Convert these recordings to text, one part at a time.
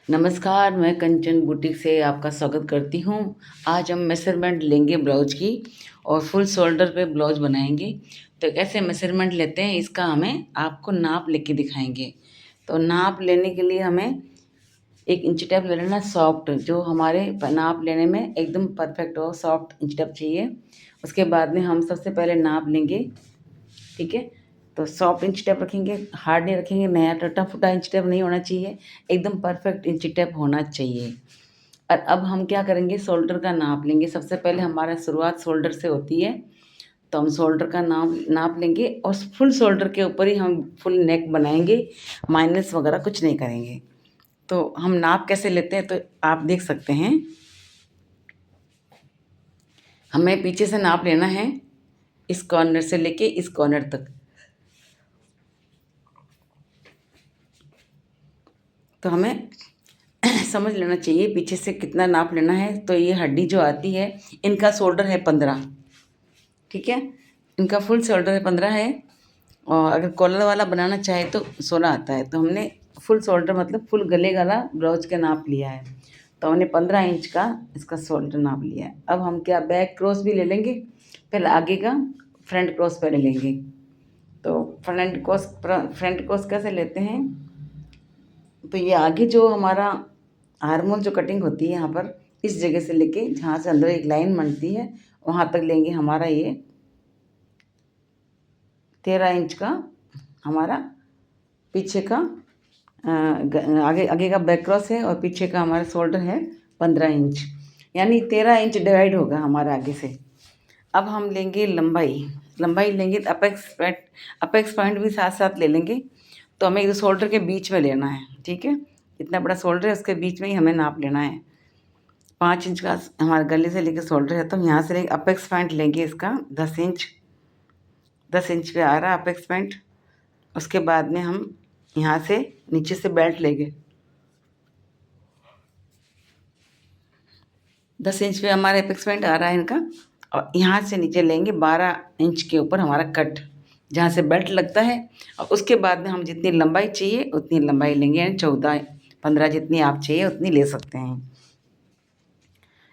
नमस्कार, मैं कंचन बुटीक से आपका स्वागत करती हूँ। आज हम मेज़रमेंट लेंगे ब्लाउज की और फुल शोल्डर पे ब्लाउज बनाएँगे। तो कैसे मेज़रमेंट लेते हैं इसका हमें आपको नाप लेके दिखाएँगे। तो नाप लेने के लिए हमें 1 इंची टेप ले लेना सॉफ्ट, जो हमारे नाप लेने में एकदम परफेक्ट हो, सॉफ्ट इंची टेप चाहिए। उसके बाद में हम सबसे पहले नाप लेंगे, ठीक है? तो सॉफ्ट इंच टेप रखेंगे, हार्ड नहीं रखेंगे, नया टूटा-फूटा इंच टेप नहीं होना चाहिए, एकदम परफेक्ट इंच टेप होना चाहिए। और अब हम क्या करेंगे, शोल्डर का नाप लेंगे। सबसे पहले हमारा शुरुआत शोल्डर से होती है, तो हम शोल्डर का नाप नाप लेंगे और फुल शोल्डर के ऊपर ही हम फुल नेक बनाएँगे, माइनस वगैरह कुछ नहीं करेंगे। तो हम नाप कैसे लेते हैं, तो आप देख सकते हैं। हमें पीछे से नाप लेना है, इस कॉर्नर से लेके इस कॉर्नर तक। तो हमें समझ लेना चाहिए पीछे से कितना नाप लेना है। तो ये हड्डी जो आती है, इनका शोल्डर है 15, ठीक है? इनका फुल शोल्डर है 15 है, और अगर कॉलर वाला बनाना चाहे तो 16 आता है। तो हमने फुल शोल्डर मतलब फुल गले वाला ब्लाउज का नाप लिया है। तो हमने 15 इंच का इसका शोल्डर नाप लिया है। अब हम क्या बैक क्रॉस भी ले लेंगे, पहले आगे का फ्रंट क्रॉस पहले लेंगे। तो फ्रंट क्रॉस कैसे लेते हैं, तो ये आगे जो हमारा हार्मोन जो कटिंग होती है यहाँ पर, इस जगह से लेके जहाँ से अंदर एक लाइन बनती है वहाँ तक लेंगे। हमारा ये 13 इंच का हमारा पीछे का आगे आगे का बैक क्रॉस है, और पीछे का हमारा शोल्डर है 15 इंच, यानी 13 इंच डिवाइड होगा हमारा आगे से। अब हम लेंगे लंबाई लेंगे, तो अपेक्स पॉइंट भी साथ साथ ले लेंगे। तो हमें इस शोल्डर के बीच में लेना है, ठीक है? इतना बड़ा शोल्डर है, उसके बीच में ही हमें नाप लेना है। 5 इंच का हमारे गले से लेकर शोल्डर है, तो हम यहाँ से लेंगे अपेक्स पॉइंट लेंगे इसका 10 इंच पे आ रहा है अपेक्स पॉइंट। उसके बाद में हम यहाँ से नीचे से बेल्ट लेंगे। 10 इंच पे हमारा एपेक्स पॉइंट आ रहा है इनका, और यहाँ से नीचे लेंगे 12 इंच के ऊपर हमारा कट, जहाँ से बेल्ट लगता है। और उसके बाद में हम जितनी लंबाई चाहिए उतनी लंबाई लेंगे, यानी 14-15 जितनी आप चाहिए उतनी ले सकते हैं।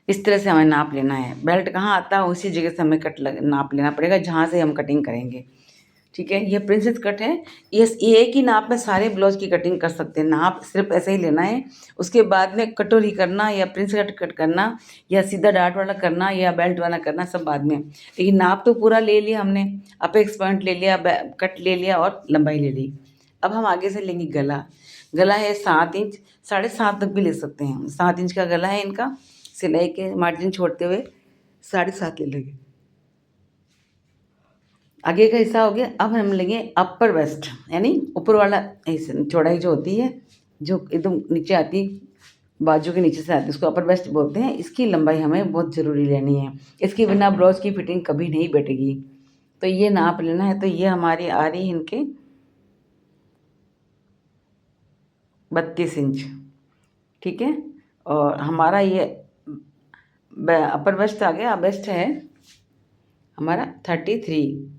इस तरह से हमें नाप लेना है। बेल्ट कहाँ आता है उसी जगह से हमें नाप लेना पड़ेगा, जहाँ से हम कटिंग करेंगे, ठीक है? ये प्रिंसेस कट है। ये एक ही नाप में सारे ब्लाउज की कटिंग कर सकते हैं। नाप सिर्फ ऐसे ही लेना है, उसके बाद में कटोरी करना या प्रिंसेस कट करना या सीधा डार्ट वाला करना या बेल्ट वाला करना, सब बाद में। लेकिन नाप तो पूरा ले लिया हमने, अपेक्स पॉइंट ले लिया, कट ले लिया और लंबाई ले ली। अब हम आगे से लेंगे गला है 7 इंच, 7.5 तक भी ले सकते हैं। 7 इंच का गला है इनका, सिलाई के मार्जिन छोड़ते हुए 7.5 ले लेंगे। आगे का हिस्सा हो गया। अब हम लेंगे अपर वेस्ट, यानी ऊपर वाला चौड़ाई जो होती है, जो एकदम नीचे आती, बाजू के नीचे से आती है, उसको अपर वेस्ट बोलते हैं। इसकी लंबाई हमें बहुत ज़रूरी लेनी है, इसके बिना ब्लाउज की फिटिंग कभी नहीं बैठेगी। तो ये नाप लेना है। तो ये हमारी आ रही है इनके 32 इंच, ठीक है? और हमारा ये अपर वेस्ट आ गया। वेस्ट है हमारा 33,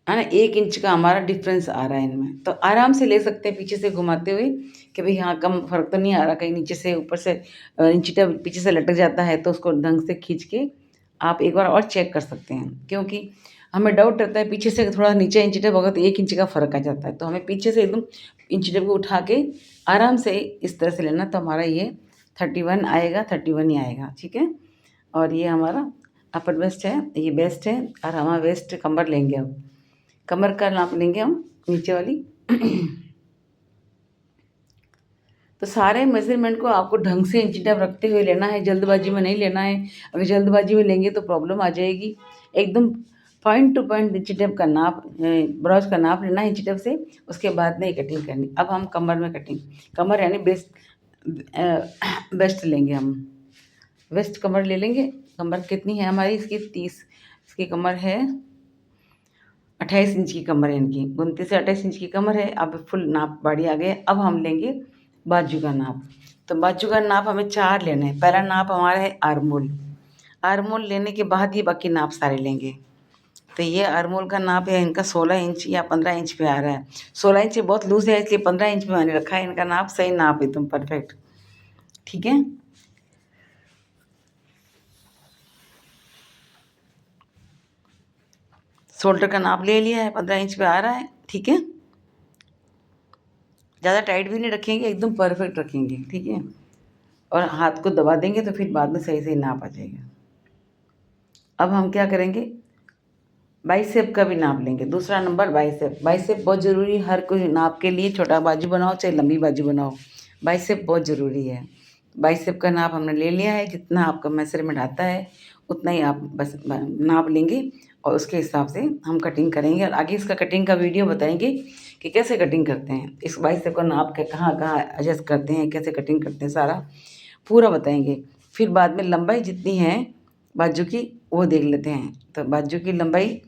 है ना? 1 इंच का हमारा डिफरेंस आ रहा है इनमें। तो आराम से ले सकते हैं पीछे से घुमाते हुए कि भाई हाँ, कम फ़र्क तो नहीं आ रहा, कहीं नीचे से ऊपर से इंची टेप पीछे से लटक जाता है, तो उसको ढंग से खींच के आप एक बार और चेक कर सकते हैं। क्योंकि हमें डाउट रहता है पीछे से थोड़ा नीचे इंची टेप होगा तो 1 इंच का फ़र्क आ जाता है। तो हमें पीछे से एकदम इंची टेप को उठा के आराम से इस तरह से लेना। तो हमारा ये 31 आएगा, 31 ही आएगा, ठीक है? और ये हमारा अपर वेस्ट है, ये वेस्ट है, और हमारा वेस्ट कमर लेंगे। अब कमर का नाप लेंगे हम, नीचे वाली। तो सारे मेज़रमेंट को आपको ढंग से इंची टेप रखते हुए लेना है, जल्दबाजी में नहीं लेना है। अगर जल्दबाजी में लेंगे तो प्रॉब्लम आ जाएगी। एकदम पॉइंट टू पॉइंट इंची टेप का नाप, ब्लाउज का नाप लेना है इंची टेप से, उसके बाद में कटिंग करनी। अब हम कमर में कटिंग, कमर यानी वेस्ट लेंगे हम, वेस्ट कमर ले लेंगे। कमर कितनी है हमारी इसकी 30, इसकी कमर है 28 इंच की कमर है इनकी, 29 से 28 इंच की कमर है। अब फुल नाप बाड़ी आ गए। अब हम लेंगे बाजू का नाप। तो बाजू का नाप हमें 4 लेना है। पहला नाप हमारा है आर्म होल। आर्म होल लेने के बाद ही बाकी नाप सारे लेंगे। तो ये अरमोल का नाप है इनका 16 इंच या 15 इंच पे आ रहा है। 16 इंच बहुत लूज़ है, इसलिए 15 इंच पे मैंने रखा है। इनका नाप सही नाप है, एकदम परफेक्ट। ठीक है, शोल्डर का नाप ले लिया है, 15 इंच पे आ रहा है। ठीक है, ज़्यादा टाइट भी नहीं रखेंगे, एकदम परफेक्ट रखेंगे। ठीक है, और हाथ को दबा देंगे तो फिर बाद में सही सही नाप आ जाएगा। अब हम क्या करेंगे, बाइसेप का भी नाप लेंगे। दूसरा नंबर बाइसेप। बाइसेप बहुत ज़रूरी, हर कोई नाप के लिए, छोटा बाजू बनाओ चाहे लंबी बाजू बनाओ, बाइसेप बहुत ज़रूरी है। बाइसेप का नाप हमने ले लिया है, जितना आपका मेजरमेंट आता है उतना ही आप बस नाप लेंगे और उसके हिसाब से हम कटिंग करेंगे। और आगे इसका कटिंग का वीडियो बताएंगे कि कैसे कटिंग करते हैं, इस बाइसेप का नाप के कहाँ कहाँ एडजस्ट करते हैं, कैसे कटिंग करते हैं, सारा पूरा बताएंगे। फिर बाद में लंबाई जितनी है बाजू की वो देख लेते हैं। तो बाजू की लंबाई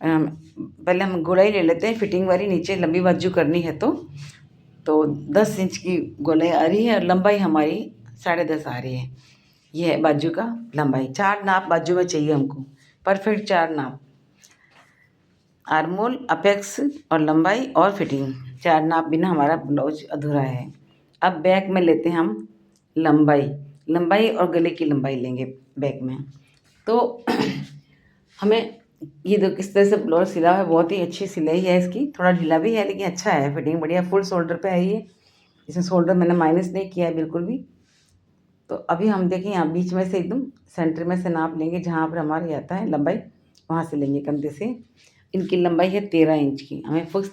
पहले हम गोलाई ले लेते हैं, फिटिंग वाली। नीचे लंबी बाजू करनी है तो 10 इंच की गोलाई आ रही है और लंबाई हमारी 10.5 आ रही है। ये है बाजू का लंबाई। 4 नाप बाजू में चाहिए हमको, परफेक्ट 4 नाप, आर्मोल, अपेक्स और लंबाई और फिटिंग। 4 नाप बिना हमारा ब्लाउज अधूरा है। अब बैक में लेते हैं हम लंबाई, लंबाई और गले की लंबाई लेंगे बैक में। तो हमें ये दो किस तरह से ब्लाउज सिला है, बहुत ही अच्छी सिलाई है इसकी। थोड़ा ढीला भी है लेकिन अच्छा है, फिटिंग बढ़िया, फुल शोल्डर पे है ये। इसमें शोल्डर मैंने माइनस नहीं किया है बिल्कुल भी। तो अभी हम देखें यहाँ बीच में से एकदम सेंटर में से नाप लेंगे, जहाँ पर हमारे आता है लंबाई वहाँ से लेंगे कंधे से। इनकी लंबाई है 13 इंच की, हमें फिक्स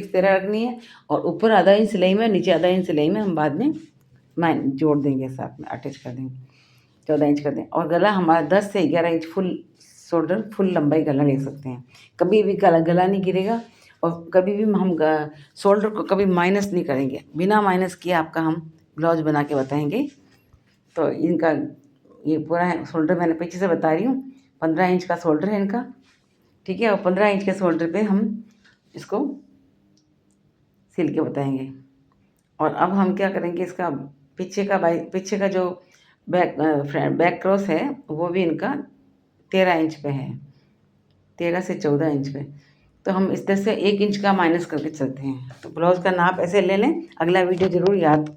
13 रखनी है। और ऊपर आधा इंच सिलाई में, नीचे आधा इंच सिलाई में हम बाद में जोड़ देंगे, साथ में अटैच कर देंगे, 14 इंच कर दें। और गला हमारा 10 से 11 इंच फुल शोल्डर, फुल लंबाई गला ले सकते हैं। कभी भी गला नहीं गिरेगा। और कभी भी हम शोल्डर को कभी माइनस नहीं करेंगे, बिना माइनस किए आपका हम ब्लाउज बना के बताएंगे। तो इनका ये पूरा शोल्डर मैंने पीछे से बता रही हूँ, 15 इंच का शोल्डर है इनका। ठीक है, और 15 इंच के शोल्डर पे हम इसको सिल के बताएंगे। और अब हम क्या करेंगे, इसका पीछे का जो बैक क्रॉस है वो भी इनका 13 इंच पे है, 13 से 14 इंच पे। तो हम इस तरह से 1 इंच का माइनस करके चलते हैं। तो ब्लाउज का नाप ऐसे ले लें। अगला वीडियो ज़रूर याद